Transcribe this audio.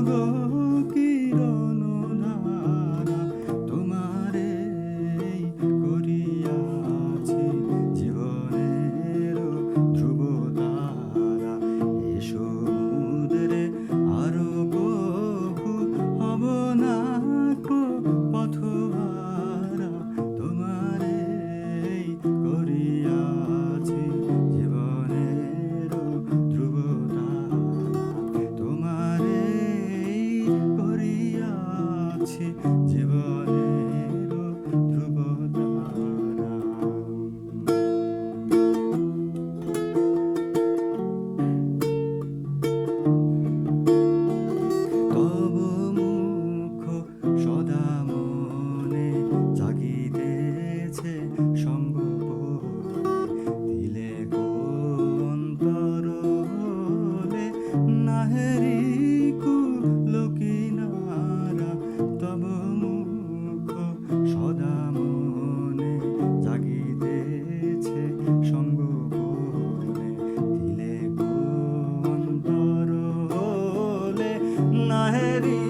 গো কিরণ ধারা, তোমারে করিয়াছি জীবনের ধ্রুব তারা। এ সমুদ্রে আরো কভু হব না কো পথহারা, তোমারে করিয়াছি জীবনের ধ্রুব তারা, তোমারে করিয়াছি জীবনের ধ্রুব তারা। তব মুখ সদা মনে জাগিতেছে সঙ্গপনে, দিলে কোন তরলে নাহেরি কুল কিনারা। তব মুখ সদা মনে জাগিতেছে সঙ্গপনে, দিলে কোন তরলে নাহেরি